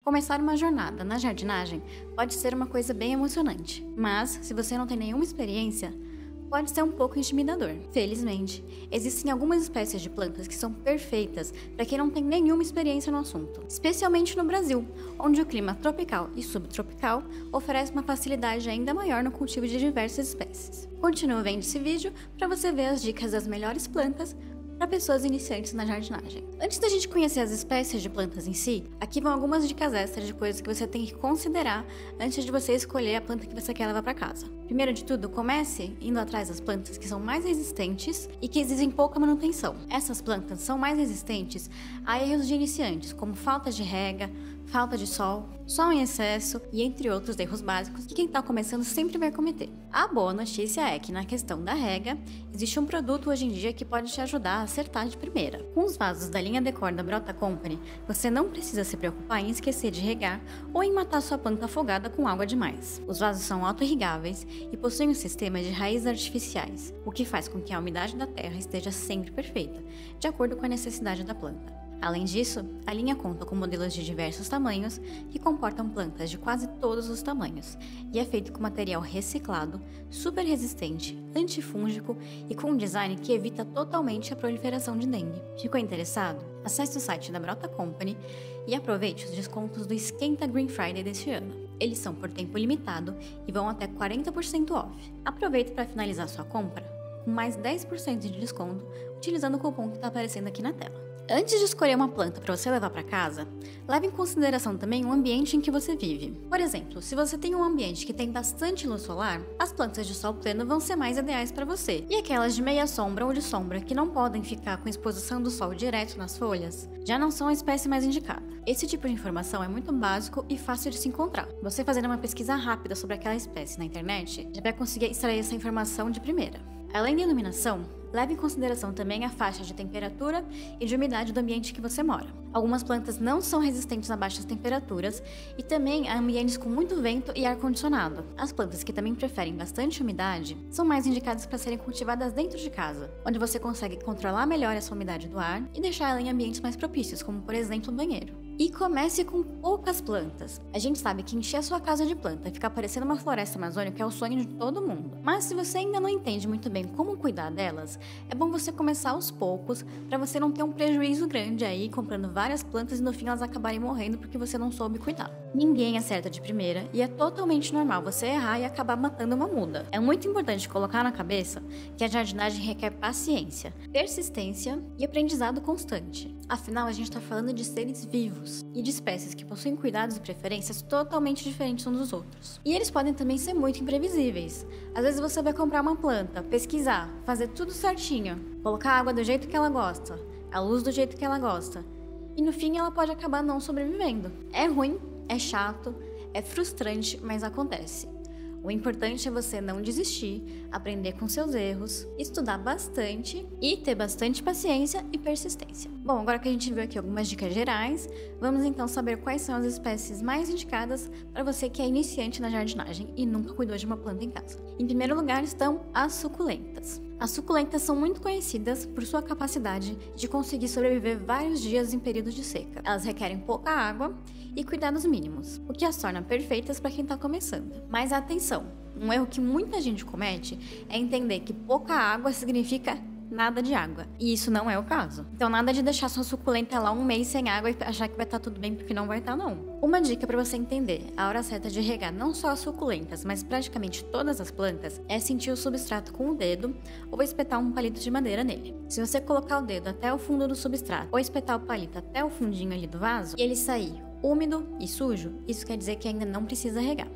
Começar uma jornada na jardinagem pode ser uma coisa bem emocionante, mas se você não tem nenhuma experiência, pode ser um pouco intimidador. Felizmente, existem algumas espécies de plantas que são perfeitas para quem não tem nenhuma experiência no assunto, especialmente no Brasil, onde o clima tropical e subtropical oferece uma facilidade ainda maior no cultivo de diversas espécies. Continue vendo esse vídeo para você ver as dicas das melhores plantas para pessoas iniciantes na jardinagem. Antes da gente conhecer as espécies de plantas em si, aqui vão algumas dicas extras de coisas que você tem que considerar antes de você escolher a planta que você quer levar para casa. Primeiro de tudo, comece indo atrás das plantas que são mais resistentes e que exigem pouca manutenção. Essas plantas são mais resistentes a erros de iniciantes, como falta de rega, falta de sol em excesso e entre outros erros básicos que quem está começando sempre vai cometer. A boa notícia é que na questão da rega, existe um produto hoje em dia que pode te ajudar a acertar de primeira. Com os vasos da linha Decor da Brota Company, você não precisa se preocupar em esquecer de regar ou em matar sua planta afogada com água demais. Os vasos são auto-irrigáveis e possuem um sistema de raízes artificiais, o que faz com que a umidade da terra esteja sempre perfeita, de acordo com a necessidade da planta. Além disso, a linha conta com modelos de diversos tamanhos que comportam plantas de quase todos os tamanhos e é feito com material reciclado, super resistente, antifúngico e com um design que evita totalmente a proliferação de dengue. Ficou interessado? Acesse o site da Brota Company e aproveite os descontos do Esquenta Green Friday deste ano. Eles são por tempo limitado e vão até 40% off. Aproveite para finalizar sua compra com mais 10% de desconto utilizando o cupom que está aparecendo aqui na tela. Antes de escolher uma planta para você levar para casa, leve em consideração também o ambiente em que você vive. Por exemplo, se você tem um ambiente que tem bastante luz solar, as plantas de sol pleno vão ser mais ideais para você. E aquelas de meia sombra ou de sombra que não podem ficar com exposição do sol direto nas folhas, já não são a espécie mais indicada. Esse tipo de informação é muito básico e fácil de se encontrar. Você fazendo uma pesquisa rápida sobre aquela espécie na internet, já vai conseguir extrair essa informação de primeira. Além da iluminação, leve em consideração também a faixa de temperatura e de umidade do ambiente que você mora. Algumas plantas não são resistentes a baixas temperaturas e também a ambientes com muito vento e ar-condicionado. As plantas que também preferem bastante umidade são mais indicadas para serem cultivadas dentro de casa, onde você consegue controlar melhor essa umidade do ar e deixar ela em ambientes mais propícios, como por exemplo o banheiro. E comece com poucas plantas. A gente sabe que encher a sua casa de planta e ficar parecendo uma floresta amazônica é o sonho de todo mundo. Mas se você ainda não entende muito bem como cuidar delas, é bom você começar aos poucos para você não ter um prejuízo grande aí comprando várias plantas e no fim elas acabarem morrendo porque você não soube cuidar. Ninguém acerta de primeira e é totalmente normal você errar e acabar matando uma muda. É muito importante colocar na cabeça que a jardinagem requer paciência, persistência e aprendizado constante. Afinal, a gente está falando de seres vivos e de espécies que possuem cuidados e preferências totalmente diferentes uns dos outros. E eles podem também ser muito imprevisíveis. Às vezes você vai comprar uma planta, pesquisar, fazer tudo certinho, colocar a água do jeito que ela gosta, a luz do jeito que ela gosta, e no fim ela pode acabar não sobrevivendo. É ruim, é chato, é frustrante, mas acontece. O importante é você não desistir, aprender com seus erros, estudar bastante e ter bastante paciência e persistência. Bom, agora que a gente viu aqui algumas dicas gerais, vamos então saber quais são as espécies mais indicadas para você que é iniciante na jardinagem e nunca cuidou de uma planta em casa. Em primeiro lugar estão as suculentas. As suculentas são muito conhecidas por sua capacidade de conseguir sobreviver vários dias em períodos de seca. Elas requerem pouca água e cuidados mínimos, o que as torna perfeitas para quem está começando. Mas atenção, um erro que muita gente comete é entender que pouca água significa nada de água, e isso não é o caso. Então nada de deixar sua suculenta lá um mês sem água e achar que vai estar tudo bem, porque não vai estar não. Uma dica para você entender a hora certa de regar não só as suculentas, mas praticamente todas as plantas, é sentir o substrato com o dedo ou espetar um palito de madeira nele. Se você colocar o dedo até o fundo do substrato ou espetar o palito até o fundinho ali do vaso e ele sair úmido e sujo, isso quer dizer que ainda não precisa regar.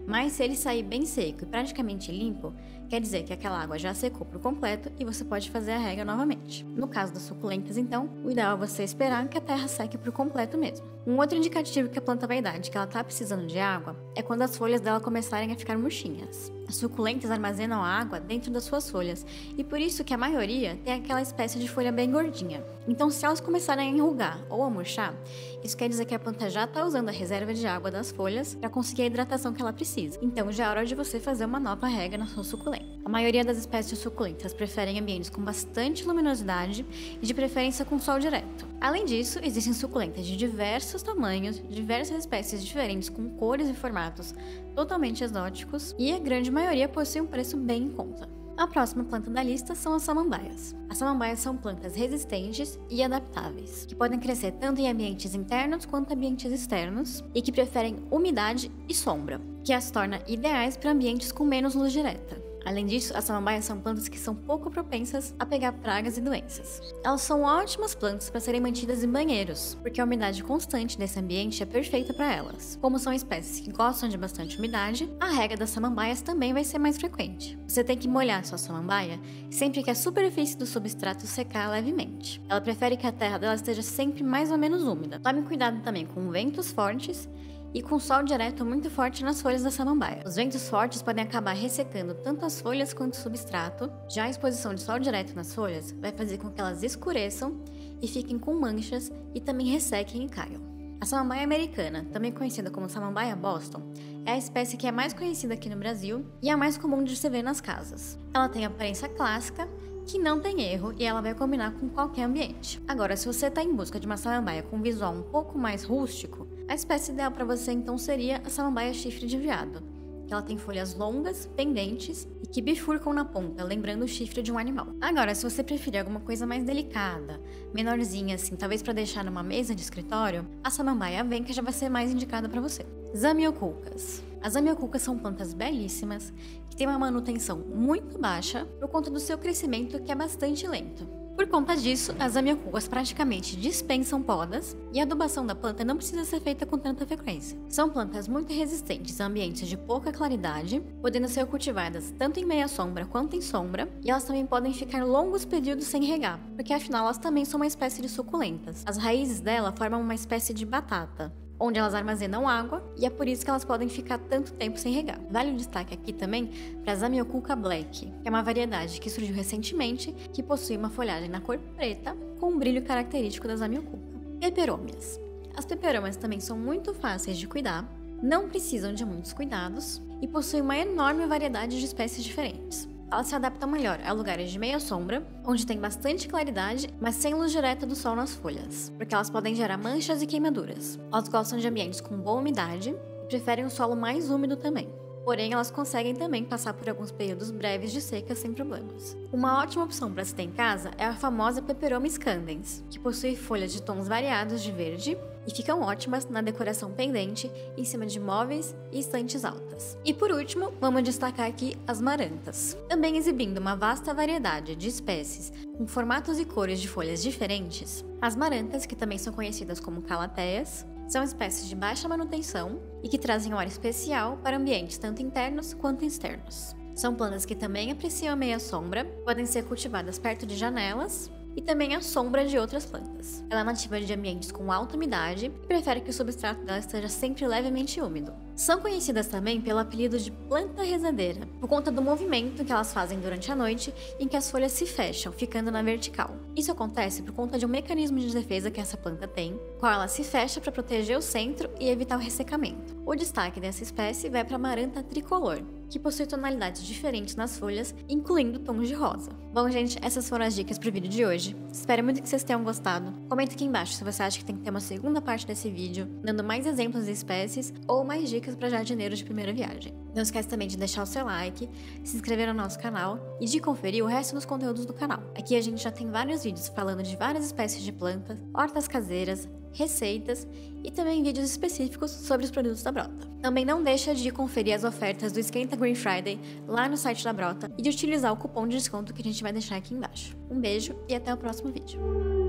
Mas se ele sair bem seco e praticamente limpo, quer dizer que aquela água já secou por completo e você pode fazer a rega novamente. No caso das suculentas, então, o ideal é você esperar que a terra seque por completo mesmo. Um outro indicativo que a planta vai dar de que ela está precisando de água é quando as folhas dela começarem a ficar murchinhas. As suculentas armazenam a água dentro das suas folhas e por isso que a maioria tem aquela espécie de folha bem gordinha. Então, se elas começarem a enrugar ou a murchar, isso quer dizer que a planta já está usando a reserva de água das folhas para conseguir a hidratação que ela precisa. Então, já é hora de você fazer uma nova rega na sua suculenta. A maioria das espécies suculentas preferem ambientes com bastante luminosidade e de preferência com sol direto. Além disso, existem suculentas de diversos tamanhos, diversas espécies diferentes com cores e formatos totalmente exóticos, e a grande maioria possui um preço bem em conta. A próxima planta da lista são as samambaias. As samambaias são plantas resistentes e adaptáveis, que podem crescer tanto em ambientes internos quanto ambientes externos e que preferem umidade e sombra, que as torna ideais para ambientes com menos luz direta. Além disso, as samambaias são plantas que são pouco propensas a pegar pragas e doenças. Elas são ótimas plantas para serem mantidas em banheiros, porque a umidade constante desse ambiente é perfeita para elas. Como são espécies que gostam de bastante umidade, a rega das samambaias também vai ser mais frequente. Você tem que molhar sua samambaia sempre que a superfície do substrato secar levemente. Ela prefere que a terra dela esteja sempre mais ou menos úmida. Tome cuidado também com ventos fortes e com sol direto muito forte nas folhas da samambaia. Os ventos fortes podem acabar ressecando tanto as folhas quanto o substrato. Já a exposição de sol direto nas folhas vai fazer com que elas escureçam e fiquem com manchas e também ressequem e caiam. A samambaia americana, também conhecida como samambaia Boston, é a espécie que é mais conhecida aqui no Brasil e a mais comum de se ver nas casas. Ela tem aparência clássica, que não tem erro, e ela vai combinar com qualquer ambiente. Agora, se você está em busca de uma samambaia com um visual um pouco mais rústico, a espécie ideal para você então seria a samambaia chifre de veado. Ela tem folhas longas, pendentes e que bifurcam na ponta, lembrando o chifre de um animal. Agora, se você preferir alguma coisa mais delicada, menorzinha assim, talvez para deixar numa mesa de escritório, a samambaia Avenca já vai ser mais indicada para você. Zamioculcas. As zamioculcas são plantas belíssimas que têm uma manutenção muito baixa por conta do seu crescimento, que é bastante lento. Por conta disso, as zamioculcas praticamente dispensam podas e a adubação da planta não precisa ser feita com tanta frequência. São plantas muito resistentes a ambientes de pouca claridade, podendo ser cultivadas tanto em meia sombra quanto em sombra, e elas também podem ficar longos períodos sem regar, porque afinal elas também são uma espécie de suculentas. As raízes dela formam uma espécie de batata, onde elas armazenam água, e é por isso que elas podem ficar tanto tempo sem regar. Vale o destaque aqui também para a Zamioculca Black, que é uma variedade que surgiu recentemente, que possui uma folhagem na cor preta, com um brilho característico da Zamioculca. Peperômias. As peperômias também são muito fáceis de cuidar, não precisam de muitos cuidados, e possuem uma enorme variedade de espécies diferentes. Elas se adaptam melhor a lugares de meia sombra, onde tem bastante claridade, mas sem luz direta do sol nas folhas, porque elas podem gerar manchas e queimaduras. Elas gostam de ambientes com boa umidade e preferem um solo mais úmido também. Porém, elas conseguem também passar por alguns períodos breves de seca sem problemas. Uma ótima opção para se ter em casa é a famosa Peperomia scandens, que possui folhas de tons variados de verde e ficam ótimas na decoração pendente em cima de móveis e estantes altas. E por último, vamos destacar aqui as marantas. Também exibindo uma vasta variedade de espécies com formatos e cores de folhas diferentes, as marantas, que também são conhecidas como calatheias, são espécies de baixa manutenção e que trazem um ar especial para ambientes tanto internos quanto externos. São plantas que também apreciam a meia sombra, podem ser cultivadas perto de janelas e também à sombra de outras plantas. Ela é nativa de ambientes com alta umidade e prefere que o substrato dela esteja sempre levemente úmido. São conhecidas também pelo apelido de planta rezadeira, por conta do movimento que elas fazem durante a noite em que as folhas se fecham, ficando na vertical. Isso acontece por conta de um mecanismo de defesa que essa planta tem, qual ela se fecha para proteger o centro e evitar o ressecamento. O destaque dessa espécie vai para a maranta tricolor, que possui tonalidades diferentes nas folhas, incluindo tons de rosa. Bom, gente, essas foram as dicas para o vídeo de hoje. Espero muito que vocês tenham gostado. Comenta aqui embaixo se você acha que tem que ter uma segunda parte desse vídeo, dando mais exemplos de espécies ou mais dicas para jardineiros de primeira viagem. Não esquece também de deixar o seu like, se inscrever no nosso canal e de conferir o resto dos conteúdos do canal. Aqui a gente já tem vários vídeos falando de várias espécies de plantas, hortas caseiras, receitas e também vídeos específicos sobre os produtos da Brota. Também não deixa de conferir as ofertas do Esquenta Green Friday lá no site da Brota e de utilizar o cupom de desconto que a gente vai deixar aqui embaixo. Um beijo e até o próximo vídeo.